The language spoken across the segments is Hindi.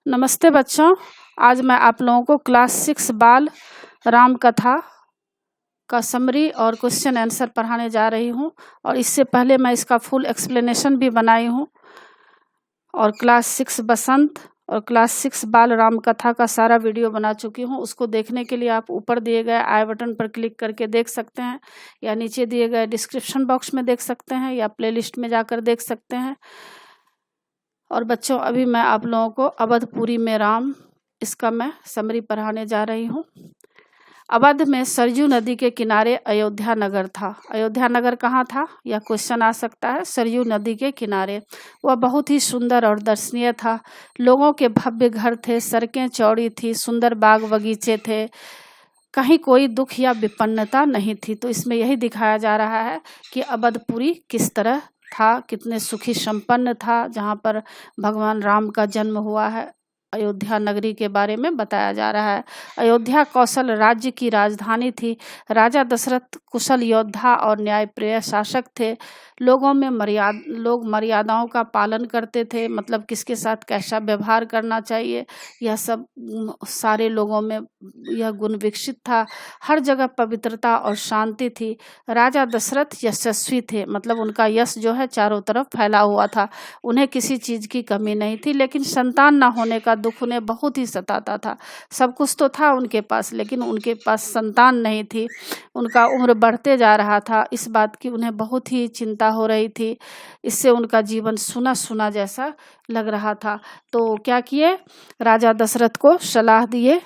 नमस्ते बच्चों। आज मैं आप लोगों को क्लास 6 बाल राम कथा का समरी और क्वेश्चन आंसर पढ़ाने जा रही हूं। और इससे पहले मैं इसका फुल एक्सप्लेनेशन भी बनाई हूं। और क्लास 6 बसंत और क्लास 6 बाल राम कथा का सारा वीडियो बना चुकी हूं। उसको देखने के लिए आप ऊपर दिए गए आई बटन पर क्लिक करके देख सकते हैं, या नीचे दिए गए डिस्क्रिप्शन बॉक्स में देख सकते हैं, या प्लेलिस्ट में जाकर देख सकते हैं। और बच्चों, अभी मैं आप लोगों को अवधपुरी में राम, इसका मैं समरी पढ़ाने जा रही हूँ। अवध में सरयू नदी के किनारे अयोध्या नगर था। अयोध्या नगर कहाँ था, यह क्वेश्चन आ सकता है। सरयू नदी के किनारे वह बहुत ही सुंदर और दर्शनीय था। लोगों के भव्य घर थे, सड़कें चौड़ी थी, सुंदर बाग बगीचे थे, कहीं कोई दुख या विपन्नता नहीं थी। तो इसमें यही दिखाया जा रहा है कि अवधपुरी किस तरह था, कितने सुखी संपन्न था, जहाँ पर भगवान राम का जन्म हुआ है। अयोध्या नगरी के बारे में बताया जा रहा है। अयोध्या कौशल राज्य की राजधानी थी। राजा दशरथ कुशल योद्धा और न्यायप्रिय शासक थे। लोग मर्यादाओं का पालन करते थे, मतलब किसके साथ कैसा व्यवहार करना चाहिए, यह सब सारे लोगों में यह गुण विकसित था। हर जगह पवित्रता और शांति थी। राजा दशरथ यशस्वी थे, मतलब उनका यश जो है चारों तरफ फैला हुआ था। उन्हें किसी चीज़ की कमी नहीं थी, लेकिन संतान न होने का दुख उन्हें बहुत ही सताता था। सब कुछ तो था उनके पास, लेकिन उनके पास संतान नहीं थी। उनका उम्र बढ़ते जा रहा था, इस बात की उन्हें बहुत ही चिंता हो रही थी। इससे उनका जीवन सुना सुना जैसा लग रहा था। तो क्या किए, राजा दशरथ को सलाह दिए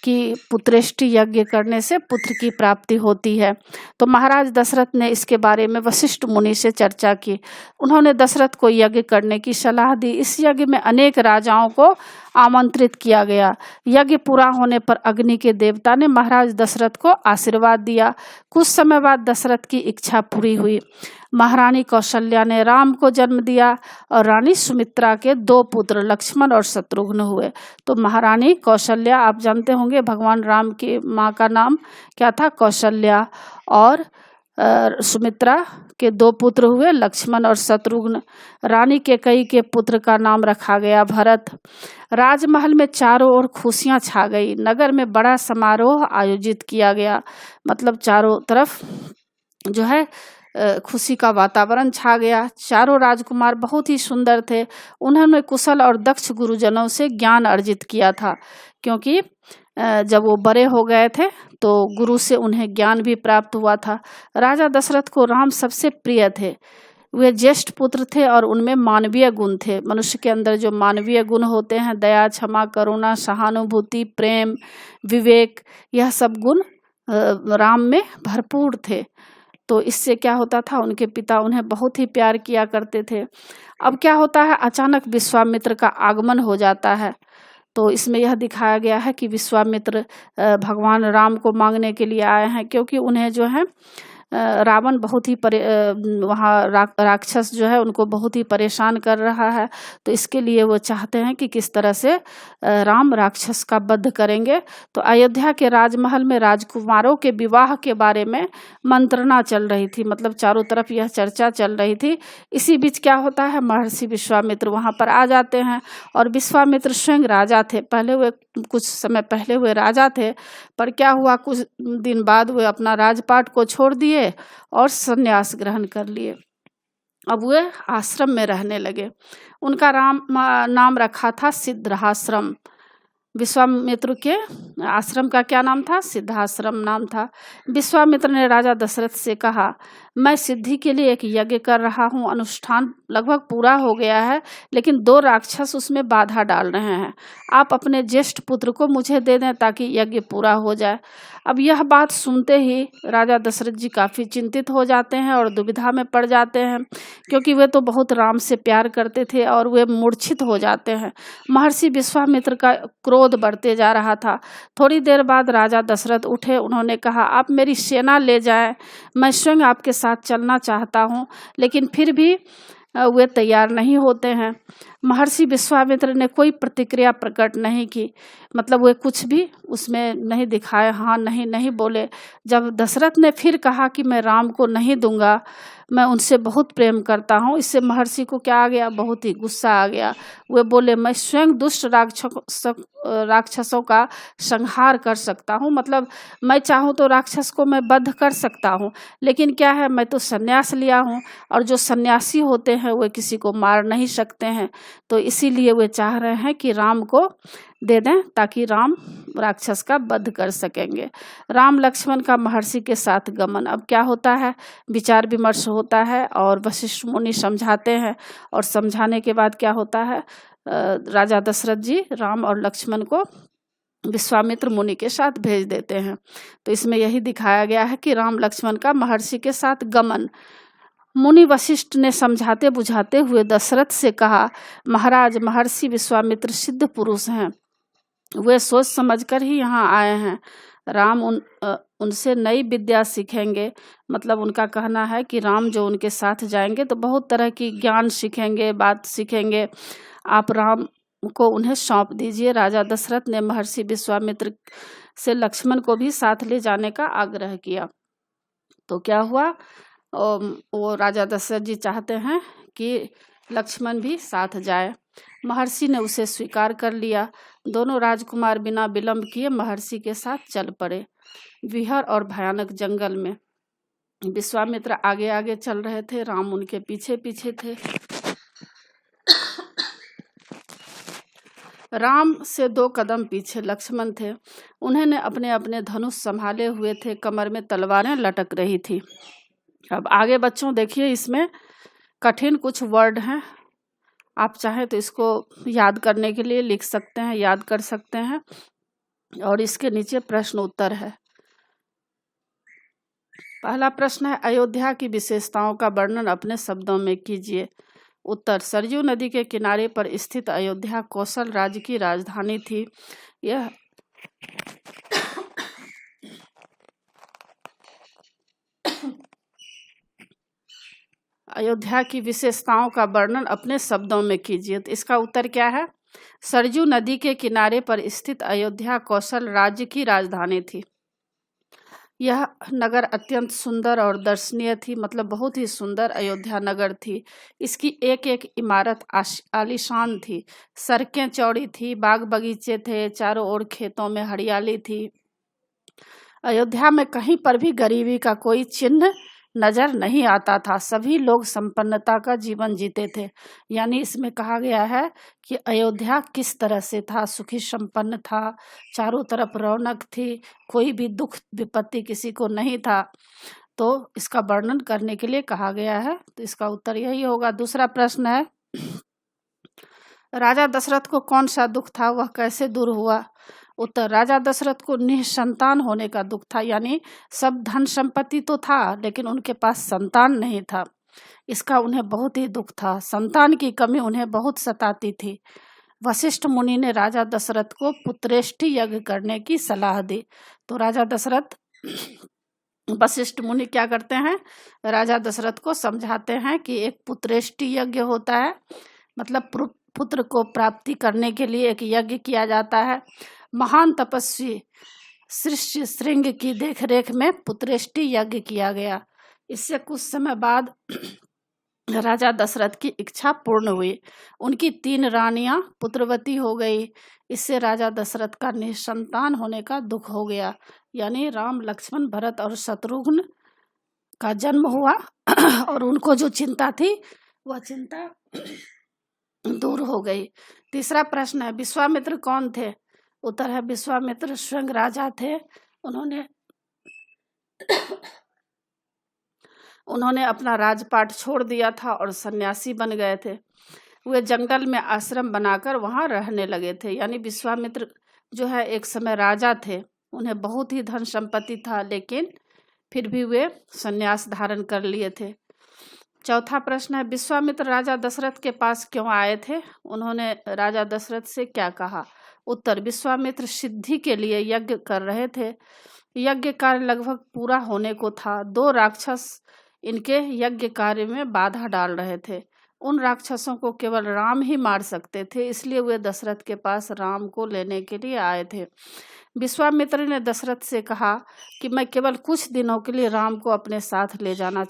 कि पुत्रेष्टि यज्ञ करने से पुत्र की प्राप्ति होती है। तो महाराज दशरथ ने इसके बारे में वशिष्ठ मुनि से चर्चा की। उन्होंने दशरथ को यज्ञ करने की सलाह दी। इस यज्ञ में अनेक राजाओं को आमंत्रित किया गया। यज्ञ पूरा होने पर अग्नि के देवता ने महाराज दशरथ को आशीर्वाद दिया। कुछ समय बाद दशरथ की इच्छा पूरी हुई। महारानी कौशल्या ने राम को जन्म दिया और रानी सुमित्रा के 2 पुत्र लक्ष्मण और शत्रुघ्न हुए। तो महारानी कौशल्या, आप जानते होंगे भगवान राम की माँ का नाम क्या था, कौशल्या। और सुमित्रा के 2 पुत्र हुए लक्ष्मण और शत्रुघ्न। रानी कैकेयी के पुत्र का नाम रखा गया भरत। राजमहल में चारों ओर खुशियां छा गई। नगर में बड़ा समारोह आयोजित किया गया, मतलब चारों तरफ जो है खुशी का वातावरण छा गया। चारों राजकुमार बहुत ही सुंदर थे। उन्होंने कुशल और दक्ष गुरुजनों से ज्ञान अर्जित किया था, क्योंकि जब वो बड़े हो गए थे तो गुरु से उन्हें ज्ञान भी प्राप्त हुआ था। राजा दशरथ को राम सबसे प्रिय थे। वे ज्येष्ठ पुत्र थे और उनमें मानवीय गुण थे। मनुष्य के अंदर जो मानवीय गुण होते हैं, दया, क्षमा, करुणा, सहानुभूति, प्रेम, विवेक, यह सब गुण राम में भरपूर थे। तो इससे क्या होता था, उनके पिता उन्हें बहुत ही प्यार किया करते थे। अब क्या होता है, अचानक विश्वामित्र का आगमन हो जाता है। तो इसमें यह दिखाया गया है कि विश्वामित्र भगवान राम को मांगने के लिए आए हैं, क्योंकि उन्हें जो है रावण बहुत ही वहाँ राक्षस जो है उनको बहुत ही परेशान कर रहा है। तो इसके लिए वो चाहते हैं कि किस तरह से राम राक्षस का वध करेंगे। तो अयोध्या के राजमहल में राजकुमारों के विवाह के बारे में मंत्रणा चल रही थी, मतलब चारों तरफ यह चर्चा चल रही थी। इसी बीच क्या होता है, महर्षि विश्वामित्र वहाँ पर आ जाते हैं। और विश्वामित्र स्वयं राजा थे, कुछ समय पहले वे राजा थे, पर क्या हुआ, कुछ दिन बाद वे अपना राजपाट को छोड़ दिए और संन्यास ग्रहण कर लिए। अब वे आश्रम में रहने लगे। उनका नाम रखा था सिद्धाश्रम। विश्वामित्र के आश्रम का क्या नाम था, सिद्धाश्रम नाम था। विश्वामित्र ने राजा दशरथ से कहा, मैं सिद्धि के लिए एक यज्ञ कर रहा हूँ। अनुष्ठान लगभग पूरा हो गया है, लेकिन 2 राक्षस उसमें बाधा डाल रहे हैं। आप अपने ज्येष्ठ पुत्र को मुझे दे दें ताकि यज्ञ पूरा हो जाए। अब यह बात सुनते ही राजा दशरथ जी काफ़ी चिंतित हो जाते हैं और दुविधा में पड़ जाते हैं, क्योंकि वे तो बहुत राम से प्यार करते थे और वे मूर्छित हो जाते हैं। महर्षि विश्वामित्र का क्रोध बढ़ते जा रहा था। थोड़ी देर बाद राजा दशरथ उठे। उन्होंने कहा, आप मेरी सेना ले जाएं, मैं स्वयं आपके साथ चलना चाहता हूँ। लेकिन फिर भी वे तैयार नहीं होते हैं। महर्षि विश्वामित्र ने कोई प्रतिक्रिया प्रकट नहीं की, मतलब वे कुछ भी उसमें नहीं दिखाए, हाँ नहीं बोले। जब दशरथ ने फिर कहा कि मैं राम को नहीं दूंगा, मैं उनसे बहुत प्रेम करता हूँ, इससे महर्षि को क्या आ गया, बहुत ही गुस्सा आ गया। वे बोले मैं स्वयं दुष्ट राक्षसों का संहार कर सकता हूँ, मतलब मैं चाहूँ तो राक्षस को मैं वध कर सकता हूँ, लेकिन क्या है, मैं तो संन्यास लिया हूँ और जो सन्यासी होते हैं वे किसी को मार नहीं सकते हैं। तो इसीलिए वे चाह रहे हैं कि राम को दे दें ताकि राम राक्षस का वध कर सकेंगे। राम लक्ष्मण का महर्षि के साथ गमन। अब क्या होता है, विचार विमर्श होता है और वशिष्ठ मुनि समझाते हैं, और समझाने के बाद क्या होता है, राजा दशरथ जी राम और लक्ष्मण को विश्वामित्र मुनि के साथ भेज देते हैं। तो इसमें यही दिखाया गया है कि राम लक्ष्मण का महर्षि के साथ गमन। मुनि वशिष्ठ ने समझाते बुझाते हुए दशरथ से कहा, महाराज महर्षि विश्वामित्र सिद्ध पुरुष हैं, वे सोच समझकर ही यहाँ आए हैं। राम उनसे नई विद्या सीखेंगे, मतलब उनका कहना है कि राम जो उनके साथ जाएंगे तो बहुत तरह की ज्ञान सीखेंगे, बात सीखेंगे, आप राम को उन्हें सौंप दीजिए। राजा दशरथ ने महर्षि विश्वामित्र से लक्ष्मण को भी साथ ले जाने का आग्रह किया। तो क्या हुआ, वो राजा दशरथ जी चाहते हैं कि लक्ष्मण भी साथ जाए। महर्षि ने उसे स्वीकार कर लिया। दोनों राजकुमार बिना विलंब किए महर्षि के साथ चल पड़े विहर और भयानक जंगल में। विश्वामित्र आगे आगे चल रहे थे, राम उनके पीछे पीछे थे। राम से 2 कदम पीछे लक्ष्मण थे। उन्होंने अपने अपने धनुष संभाले हुए थे, कमर में तलवारें लटक रही थी। अब आगे बच्चों देखिए, इसमें कठिन कुछ वर्ड हैं, आप चाहें तो इसको याद करने के लिए लिख सकते हैं, याद कर सकते हैं, और इसके नीचे प्रश्न उत्तर है। पहला प्रश्न है, अयोध्या की विशेषताओं का वर्णन अपने शब्दों में कीजिए। उत्तर, सरयू नदी के किनारे पर स्थित अयोध्या कौशल राज्य की राजधानी थी। यह अयोध्या की विशेषताओं का वर्णन अपने शब्दों में कीजिए। तो इसका उत्तर क्या है, सरयू नदी के किनारे पर स्थित अयोध्या कौशल राज्य की राजधानी थी। यह नगर अत्यंत सुंदर और दर्शनीय थी, मतलब बहुत ही सुंदर अयोध्या नगर थी। इसकी एक एक इमारत आलीशान थी, सड़कें चौड़ी थी, बाग बगीचे थे, चारों ओर खेतों में हरियाली थी। अयोध्या में कहीं पर भी गरीबी का कोई चिन्ह नजर नहीं आता था, सभी लोग संपन्नता का जीवन जीते थे। यानी इसमें कहा गया है कि अयोध्या किस तरह से था, सुखी संपन्न था, चारों तरफ रौनक थी, कोई भी दुख विपत्ति किसी को नहीं था। तो इसका वर्णन करने के लिए कहा गया है, तो इसका उत्तर यही होगा। दूसरा प्रश्न है, राजा दशरथ को कौन सा दुख था, वह कैसे दूर हुआ। उत्तर, राजा दशरथ को निसंतान होने का दुख था, यानी सब धन संपत्ति तो था लेकिन उनके पास संतान नहीं था, इसका उन्हें बहुत ही दुख था। संतान की कमी उन्हें बहुत सताती थी। वशिष्ठ मुनि ने राजा दशरथ को पुत्रेष्टि यज्ञ करने की सलाह दी। तो राजा दशरथ, वशिष्ठ मुनि क्या करते हैं, राजा दशरथ को समझाते हैं कि एक पुत्रेष्टि यज्ञ होता है, मतलब पुत्र को प्राप्ति करने के लिए एक यज्ञ किया जाता है। महान तपस्वी श्री श्रृंग की देखरेख में पुत्रेष्टि यज्ञ किया गया। इससे कुछ समय बाद राजा दशरथ की इच्छा पूर्ण हुई, उनकी 3 रानियां पुत्रवती हो गई। इससे राजा दशरथ का निसंतान होने का दुख हो गया, यानी राम लक्ष्मण भरत और शत्रुघ्न का जन्म हुआ और उनको जो चिंता थी वह चिंता दूर हो गई। तीसरा प्रश्न है, विश्वामित्र कौन थे। उत्तर है, विश्वामित्र स्वयं राजा थे। उन्होंने अपना राजपाट छोड़ दिया था और सन्यासी बन गए थे। वे जंगल में आश्रम बनाकर वहां रहने लगे थे। यानी विश्वामित्र जो है एक समय राजा थे, उन्हें बहुत ही धन संपत्ति था, लेकिन फिर भी वे सन्यास धारण कर लिए थे। चौथा प्रश्न है, विश्वामित्र राजा दशरथ के पास क्यों आए थे, उन्होंने राजा दशरथ से क्या कहा। उत्तर, विश्वामित्र सिद्धि के लिए यज्ञ कर रहे थे। यज्ञ कार्य लगभग पूरा होने को था। 2 राक्षस इनके यज्ञ कार्य में बाधा डाल रहे थे। उन राक्षसों को केवल राम ही मार सकते थे, इसलिए वे दशरथ के पास राम को लेने के लिए आए थे। विश्वामित्र ने दशरथ से कहा कि मैं केवल कुछ दिनों के लिए राम को अपने साथ ले जाना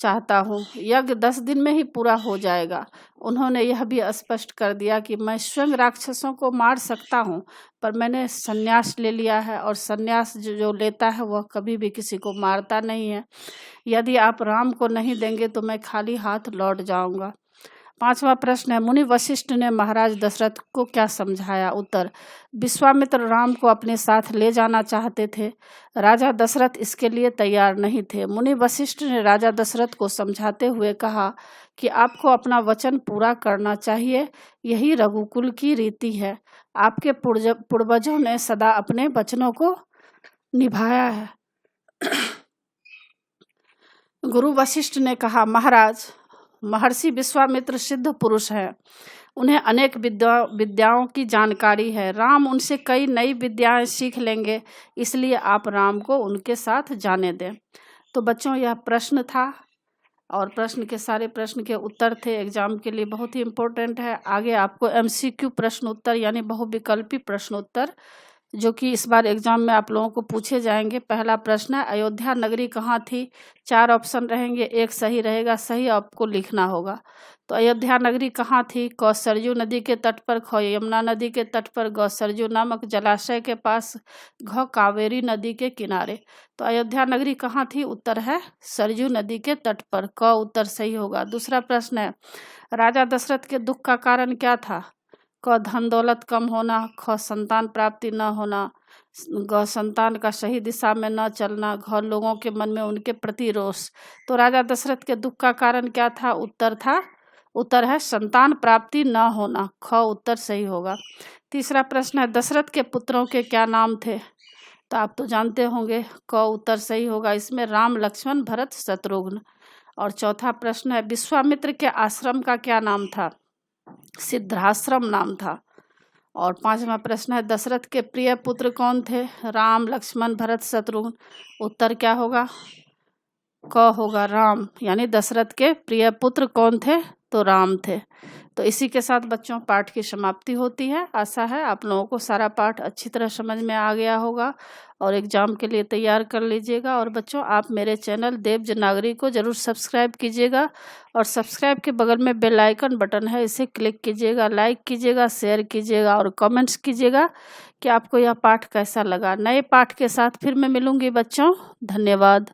चाहता हूँ। यज्ञ 10 दिन में ही पूरा हो जाएगा। उन्होंने यह भी स्पष्ट कर दिया कि मैं स्वयं राक्षसों को मार सकता हूँ, पर मैंने संन्यास ले लिया है और संन्यास जो लेता है वह कभी भी किसी को मारता नहीं है। यदि आप राम को नहीं देंगे तो मैं खाली हाथ लौट जाऊंगा। 5वां प्रश्न है, मुनि वशिष्ठ ने महाराज दशरथ को क्या समझाया? उत्तर, विश्वामित्र राम को अपने साथ ले जाना चाहते थे। राजा दशरथ इसके लिए तैयार नहीं थे। मुनि वशिष्ठ ने राजा दशरथ को समझाते हुए कहा कि आपको अपना वचन पूरा करना चाहिए, यही रघुकुल की रीति है। आपके पूर्वजों ने सदा अपने वचनों को निभाया है। गुरु वशिष्ठ ने कहा, महाराज, महर्षि विश्वामित्र सिद्ध पुरुष हैं, उन्हें अनेक विद्याओं की जानकारी है। राम उनसे कई नई विद्याएं सीख लेंगे, इसलिए आप राम को उनके साथ जाने दें। तो बच्चों, यह प्रश्न था और प्रश्न के सारे प्रश्न के उत्तर थे। एग्जाम के लिए बहुत ही इम्पोर्टेंट है। आगे आपको MCQ प्रश्न उत्तर यानी बहुविकल्पी प्रश्न उत्तर जो कि इस बार एग्जाम में आप लोगों को पूछे जाएंगे। पहला प्रश्न है, अयोध्या नगरी कहाँ थी? 4 ऑप्शन रहेंगे, एक सही रहेगा, सही आपको लिखना होगा। तो अयोध्या नगरी कहाँ थी? क सरयू नदी के तट पर, ख यमुना नदी के तट पर, ग सरयू नामक जलाशय के पास, घ कावेरी नदी के किनारे। तो अयोध्या नगरी कहाँ थी? उत्तर है सरयू नदी के तट पर, क उत्तर सही होगा। दूसरा प्रश्न है, राजा दशरथ के दुख का कारण क्या था? क धन दौलत कम होना, ख संतान प्राप्ति न होना, ग संतान का सही दिशा में न चलना, घ लोगों के मन में उनके प्रति रोष। तो राजा दशरथ के दुख का कारण क्या था? उत्तर है संतान प्राप्ति न होना, ख उत्तर सही होगा। तीसरा प्रश्न है, दशरथ के पुत्रों के क्या नाम थे? तो आप तो जानते होंगे, क उत्तर सही होगा। इसमें राम, लक्ष्मण, भरत, शत्रुघ्न। और चौथा प्रश्न है, विश्वामित्र के आश्रम का क्या नाम था? सिद्धाश्रम नाम था। और 5वां प्रश्न है, दशरथ के प्रिय पुत्र कौन थे? राम, लक्ष्मण, भरत, शत्रुघ्न। उत्तर क्या होगा? क होगा, राम। यानी दशरथ के प्रिय पुत्र कौन थे? तो राम थे। तो इसी के साथ बच्चों पाठ की समाप्ति होती है। आशा है आप लोगों को सारा पाठ अच्छी तरह समझ में आ गया होगा और एग्जाम के लिए तैयार कर लीजिएगा। और बच्चों, आप मेरे चैनल देवज नागरी को जरूर सब्सक्राइब कीजिएगा और सब्सक्राइब के बगल में बेल आइकन बटन है, इसे क्लिक कीजिएगा, लाइक कीजिएगा, शेयर कीजिएगा और कमेंट्स कीजिएगा कि आपको यह पाठ कैसा लगा। नए पाठ के साथ फिर मैं मिलूंगी बच्चों। धन्यवाद।